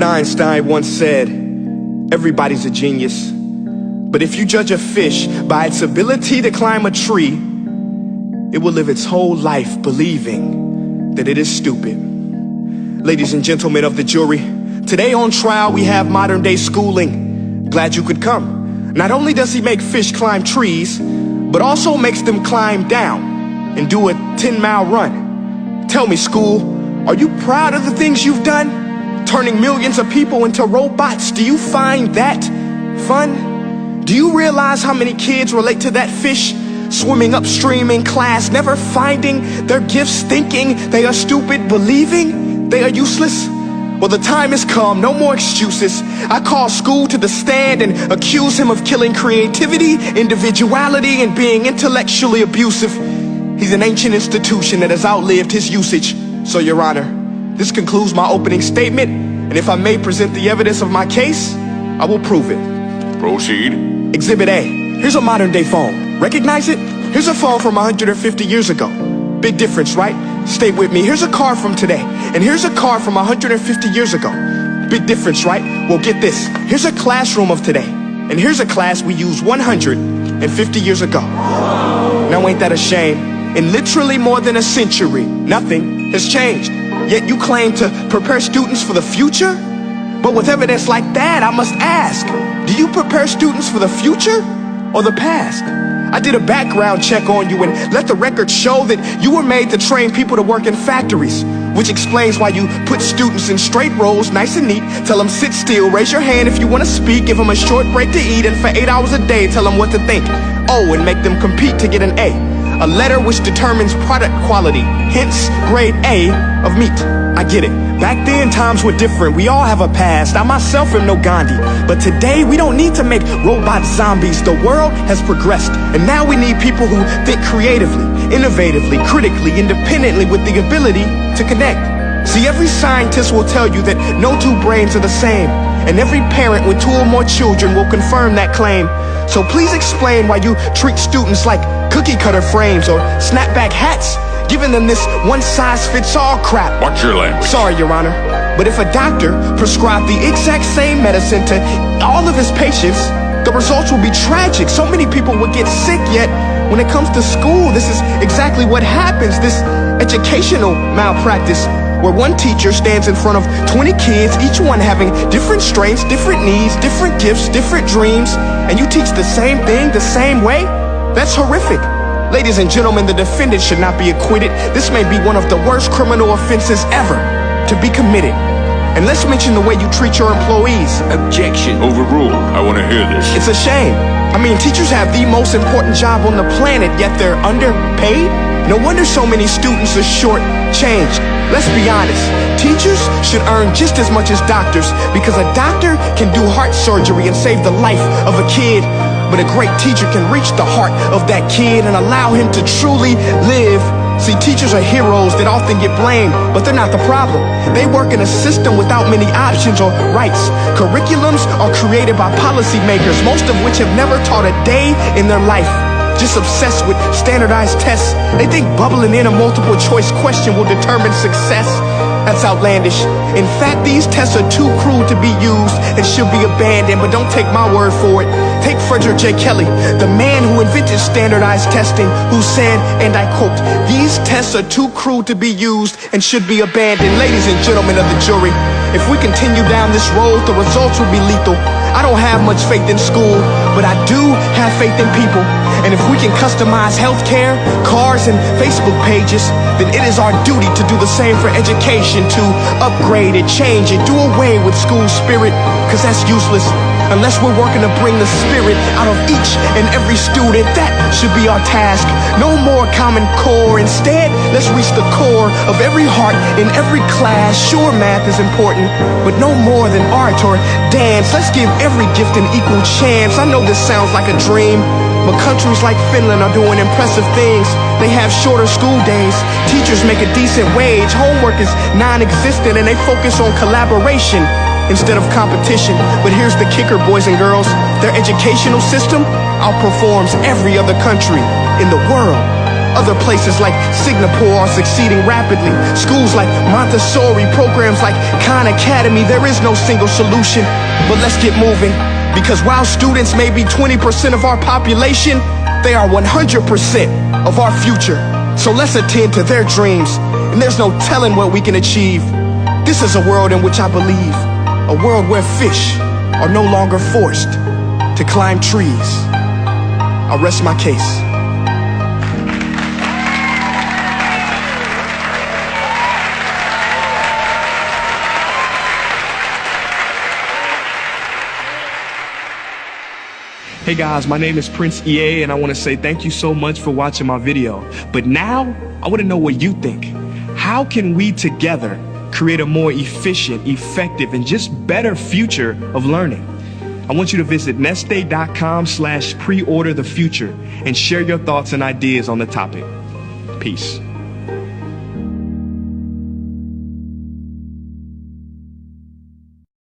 Einstein once said, everybody's a genius, but if you judge a fish by its ability to climb a tree, it will live its whole life believing that it is stupid. Ladies and gentlemen of the jury, today on trial we have modern day schooling. Glad you could come. Not only does he make fish climb trees, but also makes them climb down and do a 10-mile run. Tell me, school, are you proud of the things you've done? Turning millions of people into robots, do you find that fun? Do you realize how many kids relate to that fish swimming upstream in class, never finding their gifts, thinking they are stupid, believing they are useless? Well, the time has come, no more excuses. I call school to the stand and accuse him of killing creativity, individuality, and being intellectually abusive. He's an ancient institution that has outlived his usage. So, Your Honor, this concludes my opening statement, and if I may present the evidence of my case, I will prove it. Proceed. Exhibit A. Here's a modern day phone. Recognize it? Here's a phone from 150 years ago. Big difference, right? Stay with me. Here's a car from today, and here's a car from 150 years ago. Big difference, right? Well, get this. Here's a classroom of today, and here's a class we used 150 years ago. Now, ain't that a shame? In literally more than a century, nothing has changed. Yet you claim to prepare students for the future? But with evidence like that, I must ask, do you prepare students for the future or the past? I did a background check on you and let the record show that you were made to train people to work in factories, which explains why you put students in straight rows, nice and neat, tell them sit still, raise your hand if you want to speak, give them a short break to eat, and for 8 hours a day, tell them what to think. Oh, and make them compete to get an A. A letter which determines product quality, hence grade A of meat. I get it. Back then, times were different. We all have a past. I myself am no Gandhi. But today, we don't need to make robot zombies. The world has progressed. And now we need people who think creatively, innovatively, critically, independently, with the ability to connect. See, every scientist will tell you that no two brains are the same. And every parent with 2 or more children will confirm that claim. So please explain why you treat students like cookie cutter frames or snapback hats, giving them this one-size-fits-all crap. Watch your language. Sorry, Your Honor, but if a doctor prescribed the exact same medicine to all of his patients, the results will be tragic. So many people would get sick, yet when it comes to school, this is exactly what happens. This educational malpractice, where one teacher stands in front of 20 kids, each one having different strengths, different needs, different gifts, different dreams, and you teach the same thing the same way? That's horrific. Ladies and gentlemen, the defendant should not be acquitted. This may be one of the worst criminal offenses ever to be committed. And let's mention the way you treat your employees. Objection. Overruled. I want to hear this. It's a shame. I mean, teachers have the most important job on the planet, yet they're underpaid? No wonder so many students are short-changed. Let's be honest, teachers should earn just as much as doctors, because a doctor can do heart surgery and save the life of a kid, but a great teacher can reach the heart of that kid and allow him to truly live. See, teachers are heroes that often get blamed, but they're not the problem. They work in a system without many options or rights. Curriculums are created by policymakers, most of which have never taught a day in their life. Just obsessed with standardized tests. They think bubbling in a multiple choice question will determine success. That's outlandish. In fact, these tests are too cruel to be used and should be abandoned, but don't take my word for it. Take Frederick J. Kelly, the man who invented standardized testing, who said, and I quote, "These tests are too cruel to be used and should be abandoned." Ladies and gentlemen of the jury, if we continue down this road, the results will be lethal. I don't have much faith in school, but I do have faith in people. And if we can customize healthcare, cars, and Facebook pages, then it is our duty to do the same for education, to upgrade it, change it, do away with school spirit, because that's useless. Unless we're working to bring the spirit out of each and every student, that should be our task. No more Common Core. Instead, let's reach the core of every heart in every class. Sure, math is important, but no more than art or dance. Let's give every gift an equal chance. I know this sounds like a dream, but countries like Finland are doing impressive things. They have shorter school days, teachers make a decent wage, homework is non-existent, and they focus on collaboration instead of competition. But here's the kicker, boys and girls. Their educational system outperforms every other country in the world. Other places like Singapore are succeeding rapidly. Schools like Montessori, programs like Khan Academy, there is no single solution. But let's get moving, because while students may be 20% of our population, they are 100% of our future. So let's attend to their dreams, and there's no telling what we can achieve. This is a world in which I believe, a world where fish are no longer forced to climb trees. I'll rest my case. Hey guys, my name is Prince EA, and I want to say thank you so much for watching my video. But now, I want to know what you think. How can we together create a more efficient, effective, and just better future of learning? I want you to visit nestday.com/preorderthefuture and share your thoughts and ideas on the topic. Peace.